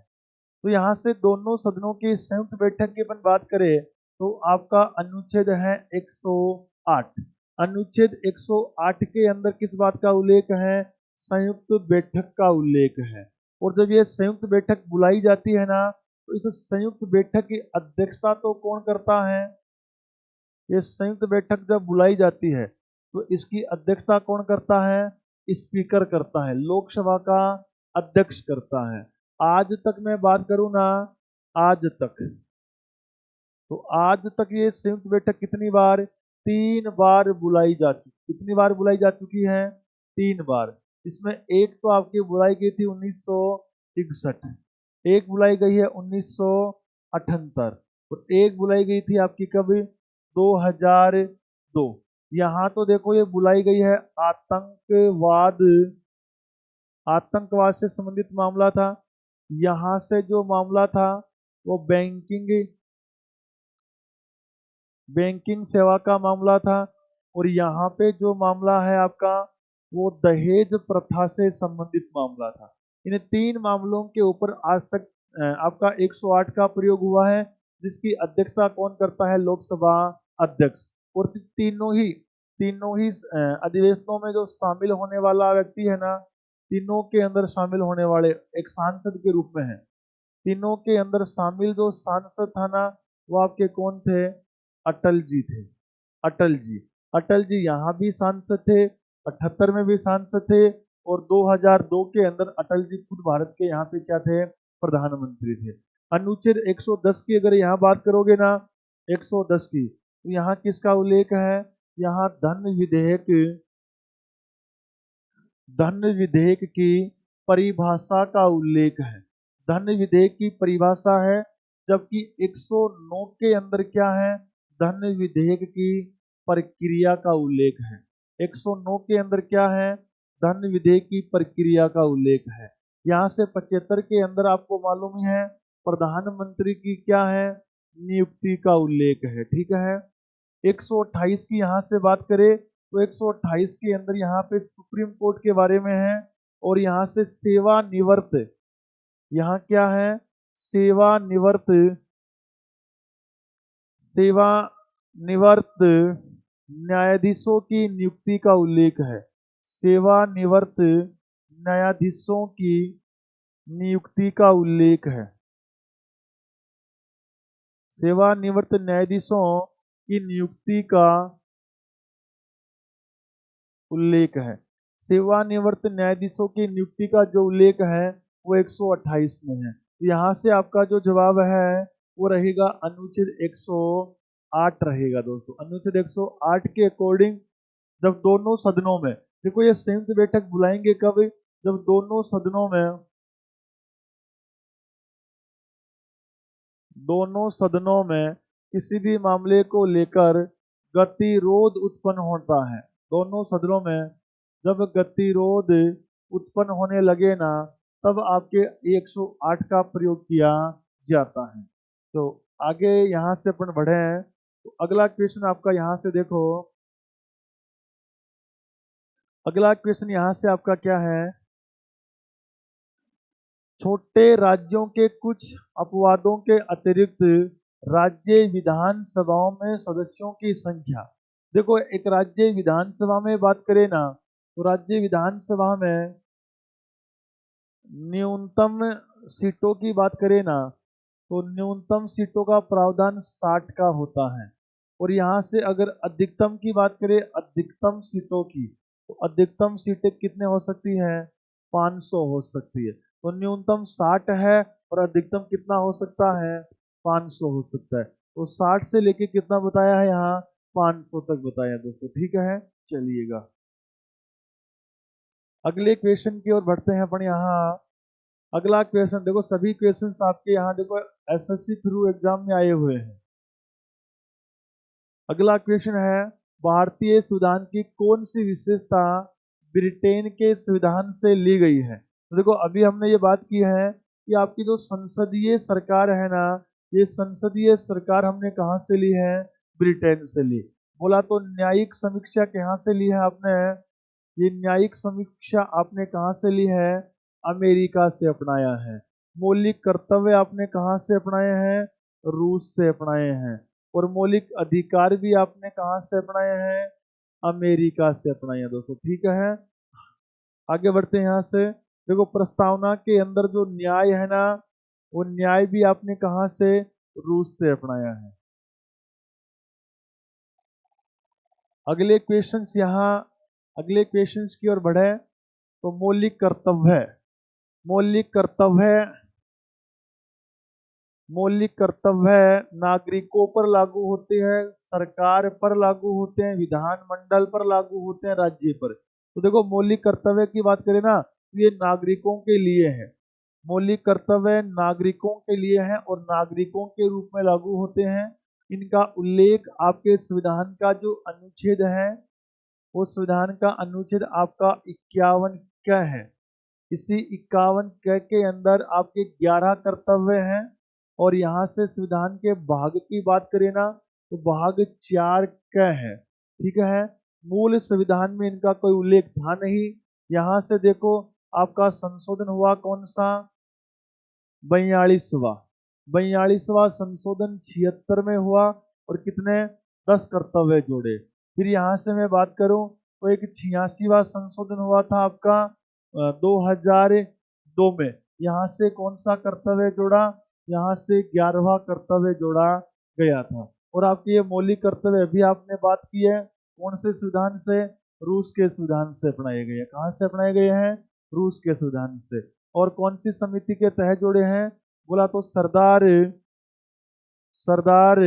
तो यहाँ से दोनों सदनों की संयुक्त बैठक की अपन बात करें तो आपका अनुच्छेद है 108। अनुच्छेद 108 के अंदर किस बात का उल्लेख है? संयुक्त बैठक का उल्लेख है। और जब ये संयुक्त बैठक बुलाई जाती है ना, तो इस संयुक्त बैठक की अध्यक्षता तो कौन करता है? ये संयुक्त बैठक जब बुलाई जाती है तो इसकी अध्यक्षता कौन करता है? स्पीकर करता है, लोकसभा का अध्यक्ष करता है। आज तक मैं बात करूं ना, आज तक, तो आज तक ये संयुक्त बैठक कितनी बार? 3 बार बुलाई जा चुकी। कितनी बार बुलाई जा चुकी है? 3 बार। इसमें एक तो आपकी बुलाई गई थी 1961, एक बुलाई गई है 1978 और एक बुलाई गई थी आपकी कब? 2002। यहाँ तो देखो ये बुलाई गई है आतंकवाद, आतंकवाद से संबंधित मामला था। यहाँ से जो मामला था वो बैंकिंग सेवा का मामला था। और यहाँ पे जो मामला है आपका वो दहेज प्रथा से संबंधित मामला था। इन 3 मामलों के ऊपर आज तक आपका 108 का प्रयोग हुआ है, जिसकी अध्यक्षता कौन करता है? लोकसभा अध्यक्ष। और तीनों ही अधिवेशनों में जो शामिल होने वाला व्यक्ति है ना, तीनों के अंदर शामिल होने वाले एक सांसद के रूप में है। तीनों के अंदर शामिल जो सांसद था ना, वो आपके कौन थे? अटल जी थे। अटल जी, अटल जी यहाँ भी सांसद थे, 78 में भी सांसद थे, और 2002 के अंदर अटल जी खुद भारत के यहाँ पे क्या थे? प्रधानमंत्री थे। अनुच्छेद 110 की अगर यहाँ बात करोगे ना, 110 की, तो यहाँ किसका उल्लेख है? यहाँ धन विधेयक की परिभाषा का उल्लेख है। धन विधेयक की परिभाषा है, जबकि 109 के अंदर क्या है? धन विधेयक की प्रक्रिया का उल्लेख है। 109 के अंदर क्या है? धन विधेयक की प्रक्रिया का उल्लेख है। यहाँ से 75 के अंदर आपको मालूम ही है प्रधानमंत्री की क्या है? नियुक्ति का उल्लेख है। ठीक है। 128 की यहाँ से बात करें तो 128 के अंदर यहाँ पे सुप्रीम कोर्ट के बारे में है। और यहाँ से सेवानिवृत्त, यहाँ क्या है? सेवानिवृत्त, सेवानिवृत्त न्यायाधीशों की नियुक्ति का उल्लेख है। सेवानिवृत्त न्यायाधीशों की नियुक्ति का उल्लेख है। सेवानिवृत्त न्यायाधीशों की नियुक्ति का उल्लेख है। सेवानिवृत्त न्यायाधीशों की नियुक्ति का जो उल्लेख है वो 128 में है। तो यहाँ से आपका जो जवाब है वो रहेगा अनुच्छेद 108 रहेगा दोस्तों। अनुच्छेद 108 के अकॉर्डिंग जब दोनों सदनों में, देखो ये संयुक्त बैठक बुलाएंगे कब? जब दोनों सदनों में किसी भी मामले को लेकर गतिरोध उत्पन्न होता है। दोनों सदनों में जब गतिरोध उत्पन्न होने लगे ना, तब आपके 108 का प्रयोग किया जाता है। तो आगे यहाँ से अपन बढ़े हैं। तो अगला क्वेश्चन आपका यहाँ से देखो, अगला क्वेश्चन यहाँ से आपका क्या है? छोटे राज्यों के कुछ अपवादों के अतिरिक्त राज्य विधानसभाओं में सदस्यों की संख्या, देखो एक राज्य विधानसभा में बात करें ना, तो राज्य विधानसभा में न्यूनतम सीटों की बात करें ना, तो न्यूनतम सीटों का प्रावधान 60 का होता है। और यहाँ से अगर अधिकतम की बात करें, अधिकतम सीटों की, तो अधिकतम सीटें कितने हो सकती हैं? 500 हो सकती है। तो न्यूनतम 60 है और अधिकतम कितना हो सकता है? 500 हो सकता है। तो 60 से लेके कितना बताया है यहाँ? 500 तक बताया दोस्तों, ठीक है। चलिएगा अगले क्वेश्चन की ओर बढ़ते हैं अपन यहाँ। अगला क्वेश्चन देखो, सभी क्वेश्चंस आपके यहाँ देखो एसएससी थ्रू एग्जाम में आए हुए हैं। अगला क्वेश्चन है, भारतीय संविधान की कौन सी विशेषता ब्रिटेन के संविधान से ली गई है? तो देखो अभी हमने ये बात की है कि आपकी जो संसदीय सरकार है ना, ये संसदीय सरकार हमने कहाँ से ली है? ब्रिटेन से ली। बोला तो न्यायिक समीक्षा कहाँ से ली है आपने? ये न्यायिक समीक्षा आपने कहाँ से ली है? अमेरिका से अपनाया है। मौलिक कर्तव्य आपने कहाँ से अपनाए हैं? रूस से अपनाए हैं। और मौलिक अधिकार भी आपने कहाँ से अपनाए हैं? अमेरिका से अपनाए हैं दोस्तों, ठीक है। आगे बढ़ते हैं यहाँ से। देखो प्रस्तावना के अंदर जो न्याय है ना, वो न्याय भी आपने कहाँ से? रूस से अपनाया है। अगले क्वेश्चंस यहाँ, अगले क्वेश्चंस की ओर बढ़े तो मौलिक कर्तव्य, मौलिक कर्तव्य, मौलिक कर्तव्य नागरिकों पर लागू होते हैं, सरकार पर लागू होते हैं, विधानमंडल पर लागू होते हैं, राज्य पर। तो देखो मौलिक कर्तव्य की बात करें ना, तो ये नागरिकों के लिए है। मौलिक कर्तव्य नागरिकों के लिए है और नागरिकों के रूप में लागू होते हैं। इनका उल्लेख आपके संविधान का जो अनुच्छेद है, वो संविधान का अनुच्छेद आपका 51 क है। इसी 51 क के अंदर आपके 11 कर्तव्य हैं। और यहाँ से संविधान के भाग की बात करें ना, तो भाग 4 क है, ठीक है। मूल संविधान में इनका कोई उल्लेख था नहीं। यहाँ से देखो आपका संशोधन हुआ कौन सा? 42वां, 42वां संशोधन 76 में हुआ। और कितने? 10 कर्तव्य जोड़े। फिर यहाँ से मैं बात करूं तो एक 86वां संशोधन हुआ था आपका 2002 में। यहाँ से कौन सा कर्तव्य जोड़ा? यहाँ से 11वां कर्तव्य जोड़ा गया था। और आपके ये मौलिक कर्तव्य अभी आपने बात की है कौन से संविधान से? रूस के संविधान से अपनाए गए हैं। कहाँ से अपनाए गए हैं? रूस के संविधान से। और कौन सी समिति के तहत जोड़े हैं? बोला तो सरदार सरदार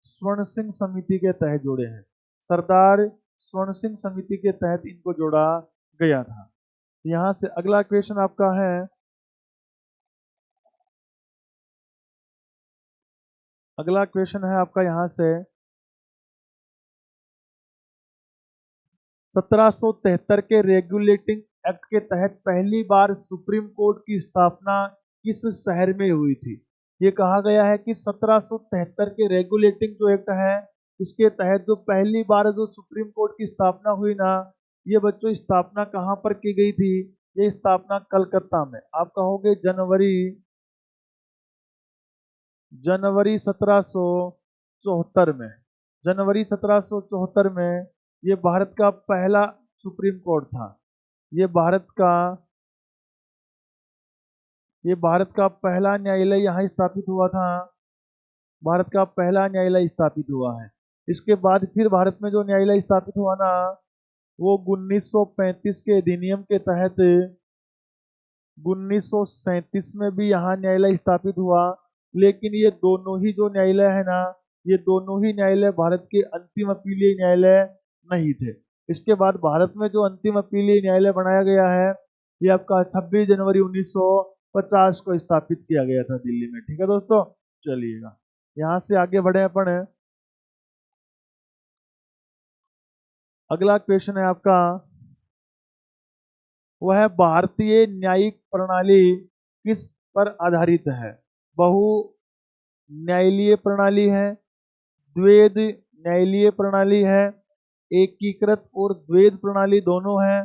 स्वर्ण सिंह समिति के तहत जोड़े हैं। सरदार स्वर्ण सिंह समिति के तहत इनको जोड़ा गया था। यहाँ से अगला क्वेश्चन आपका है, अगला क्वेश्चन है आपका यहाँ से 1773 के रेगुलेटिंग एक्ट के तहत पहली बार सुप्रीम कोर्ट की स्थापना किस शहर में हुई थी? ये कहा गया है कि 1773 के रेगुलेटिंग जो एक्ट है, इसके तहत जो पहली बार जो सुप्रीम कोर्ट की स्थापना हुई ना, ये बच्चों स्थापना कहाँ पर की गई थी? ये स्थापना कलकत्ता में। आप कहोगे जनवरी, जनवरी 1774 में, जनवरी 1774 में ये भारत का पहला सुप्रीम कोर्ट था। ये भारत का, ये भारत का पहला न्यायालय यहाँ स्थापित हुआ था। भारत का पहला न्यायालय स्थापित हुआ है। इसके बाद फिर भारत में जो न्यायालय स्थापित हुआ ना, वो 1935 के अधिनियम के तहत 1937 में भी यहाँ न्यायालय स्थापित हुआ। लेकिन ये दोनों ही जो न्यायालय है ना, ये दोनों ही न्यायालय भारत के अंतिम अपीलीय न्यायालय नहीं थे। इसके बाद भारत में जो अंतिम अपीलीय न्यायालय बनाया गया है, ये आपका 26 जनवरी 1950 को स्थापित किया गया था दिल्ली में, ठीक है दोस्तों। चलिएगा यहाँ से आगे बढ़े अपन। अगला क्वेश्चन है आपका, वह भारतीय न्यायिक प्रणाली किस पर आधारित है? बहु न्यायालयीय प्रणाली है, द्वैध न्यायालयीय प्रणाली है, एकीकृत और द्वैध प्रणाली दोनों है,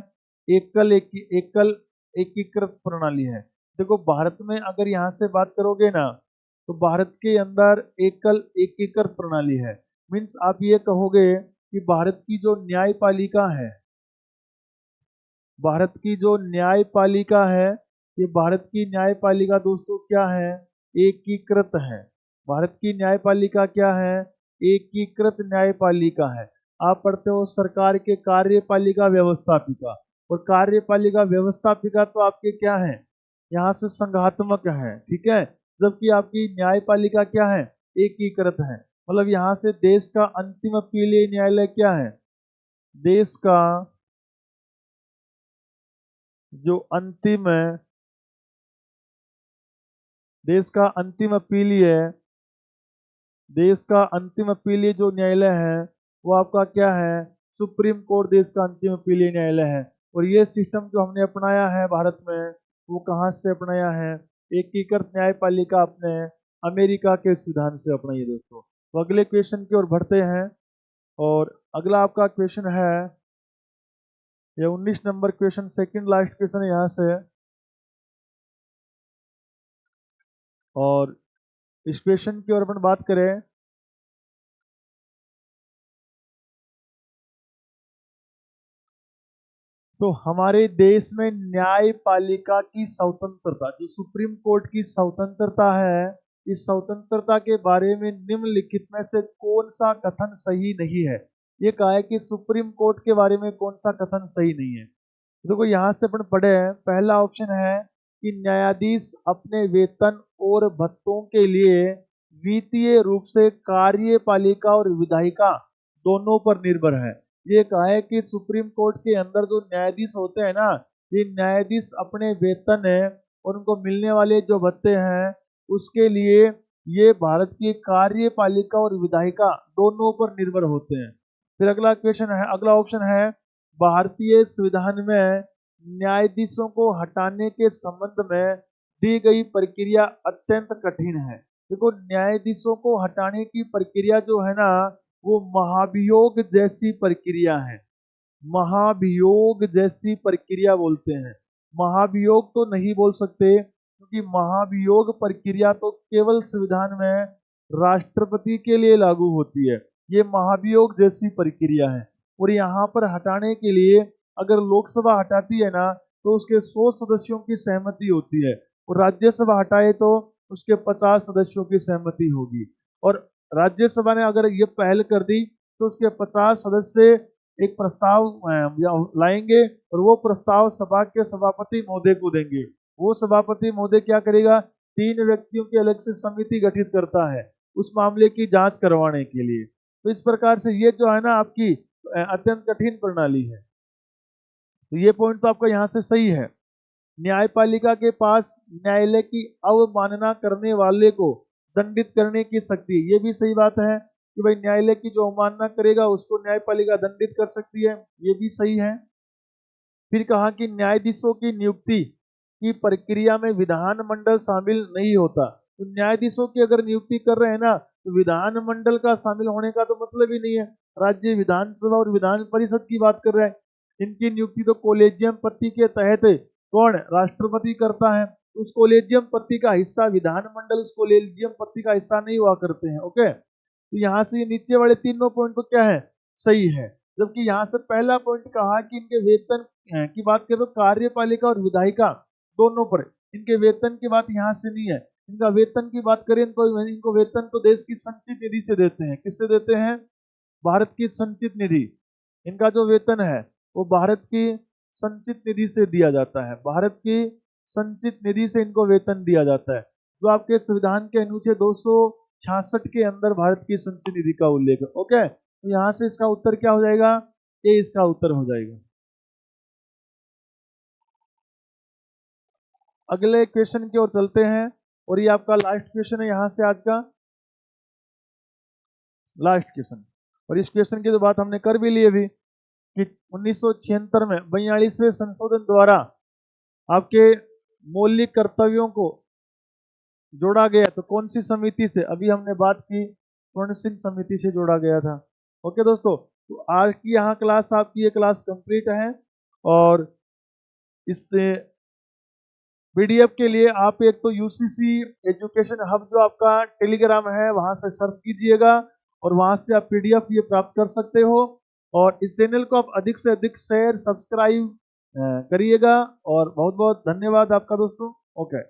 एकल एकीकृत प्रणाली है। देखो भारत में अगर यहाँ से बात करोगे ना, तो भारत के अंदर एकल एकीकृत प्रणाली है। मीन्स आप ये कहोगे कि भारत की जो न्यायपालिका है, भारत की जो न्यायपालिका है, ये भारत की न्यायपालिका दोस्तों क्या है? एकीकृत है। भारत की न्यायपालिका क्या है? एकीकृत न्यायपालिका है। आप पढ़ते हो सरकार के कार्यपालिका व्यवस्थापिका, और कार्यपालिका व्यवस्थापिका तो आपके क्या है? यहाँ से संघात्मक है, ठीक है। जबकि आपकी न्यायपालिका क्या है? एकीकृत है। मतलब यहाँ से देश का अंतिम अपीलीय न्यायालय क्या है? देश का जो अंतिम है, देश का अंतिम अपीलीय, देश का अंतिम अपीलीय जो न्यायालय है वो आपका क्या है? सुप्रीम कोर्ट देश का अंतिम अपीलीय न्यायालय है। और ये सिस्टम जो हमने अपनाया है भारत में, वो कहाँ से अपनाया है? एकीकृत न्यायपालिका अपने अमेरिका के संविधान से अपनाई है दोस्तों। तो अगले क्वेश्चन की ओर बढ़ते हैं, और अगला आपका क्वेश्चन है ये 19 number question, second last question है यहाँ से। और इस क्वेश्चन की ओर अपन बात करें तो हमारे देश में न्यायपालिका की स्वतंत्रता, जो सुप्रीम कोर्ट की स्वतंत्रता है, इस स्वतंत्रता के बारे में निम्नलिखित में से कौन सा कथन सही नहीं है? ये कहा है कि सुप्रीम कोर्ट के बारे में कौन सा कथन सही नहीं है। देखो यहाँ से अपन पढ़े हैं, पहला ऑप्शन है कि न्यायाधीश अपने वेतन और भत्तों के लिए वित्तीय रूप से कार्यपालिका और विधायिका दोनों पर निर्भर है। ये कहा है कि सुप्रीम कोर्ट के अंदर जो न्यायाधीश होते हैं ना, ये न्यायाधीश अपने वेतन है और उनको मिलने वाले जो भत्ते हैं उसके लिए ये भारत की कार्यपालिका और विधायिका दोनों पर निर्भर होते हैं। फिर अगला क्वेश्चन है, अगला ऑप्शन है भारतीय संविधान में न्यायाधीशों को हटाने के संबंध में दी गई प्रक्रिया अत्यंत कठिन है। देखो न्यायाधीशों को हटाने की प्रक्रिया जो है ना, वो महाभियोग जैसी प्रक्रिया है। महाभियोग जैसी प्रक्रिया बोलते हैं। महाभियोग तो नहीं बोल सकते, क्योंकि महाभियोग प्रक्रिया तो केवल संविधान में राष्ट्रपति के लिए लागू होती है। ये महाभियोग जैसी प्रक्रिया है। और यहाँ पर हटाने के लिए अगर लोकसभा हटाती है ना, तो उसके 100 सदस्यों की सहमति होती है, और राज्यसभा हटाए तो उसके 50 सदस्यों की सहमति होगी। और राज्यसभा ने अगर ये पहल कर दी तो उसके 50 सदस्य एक प्रस्ताव लाएंगे, और वो प्रस्ताव सभा के सभापति महोदय को देंगे। वो सभापति महोदय क्या करेगा? 3 व्यक्तियों की अलग से समिति गठित करता है उस मामले की जांच करवाने के लिए। तो इस प्रकार से ये जो है ना आपकी अत्यंत कठिन प्रणाली है। तो ये पॉइंट तो आपका यहाँ से सही है। न्यायपालिका के पास न्यायालय की अवमानना करने वाले को दंडित करने की शक्ति, ये भी सही बात है कि भाई न्यायालय की जो अवमानना करेगा उसको न्यायपालिका दंडित कर सकती है, ये भी सही है। फिर कहा कि न्यायाधीशों की नियुक्ति की प्रक्रिया में विधानमंडल शामिल नहीं होता। तो न्यायाधीशों की अगर नियुक्ति कर रहे हैं ना, तो विधानमंडल का शामिल होने का तो मतलब ही नहीं है। राज्य विधानसभा और विधान परिषद की बात कर रहे हैं। इनकी नियुक्ति तो कोलेजियम पद्धति के तहत कौन? राष्ट्रपति करता है। उस कोलेजियम पद्धति का हिस्सा विधानमंडल उस कोलेजियम पद्धति का हिस्सा नहीं हुआ करते हैं। ओके, तो यहाँ से ये नीचे वाले तीनों पॉइंट तो क्या है? सही है। जबकि यहाँ से पहला पॉइंट कहा कि इनके वेतन की बात करें तो कार्यपालिका और विधायिका दोनों पर, इनके वेतन की बात यहाँ से नहीं है। इनका वेतन की बात करें तो इनको वेतन तो देश की संचित निधि से देते हैं। किससे देते हैं? भारत की संचित निधि। इनका जो वेतन है वो भारत की संचित निधि से दिया जाता है। भारत की संचित निधि से इनको वेतन दिया जाता है, जो आपके संविधान के अनुच्छेद 266 के अंदर भारत की संचित निधि का उल्लेख है। ओके, तो यहाँ से इसका उत्तर क्या हो जाएगा? ए इसका उत्तर हो जाएगा। अगले क्वेश्चन की ओर चलते हैं, और ये आपका लास्ट क्वेश्चन है यहाँ से आज का लास्ट क्वेश्चन। और इस क्वेश्चन की तो बात हमने कर भी ली अभी कि 1976 में 42वें संशोधन द्वारा आपके मौलिक कर्तव्यों को जोड़ा गया। तो कौन सी समिति से? अभी हमने बात की स्वर्ण सिंह समिति से जोड़ा गया था। ओके दोस्तों, तो आज की यहाँ क्लास आपकी ये क्लास कंप्लीट है। और इससे पीडीएफ के लिए आप एक तो यूसीसी एजुकेशन हब जो आपका टेलीग्राम है वहां से सर्च कीजिएगा, और वहां से आप पीडीएफ ये प्राप्त कर सकते हो। और इस चैनल को आप अधिक से अधिक शेयर सब्सक्राइब करिएगा। और बहुत बहुत धन्यवाद आपका दोस्तों। ओके।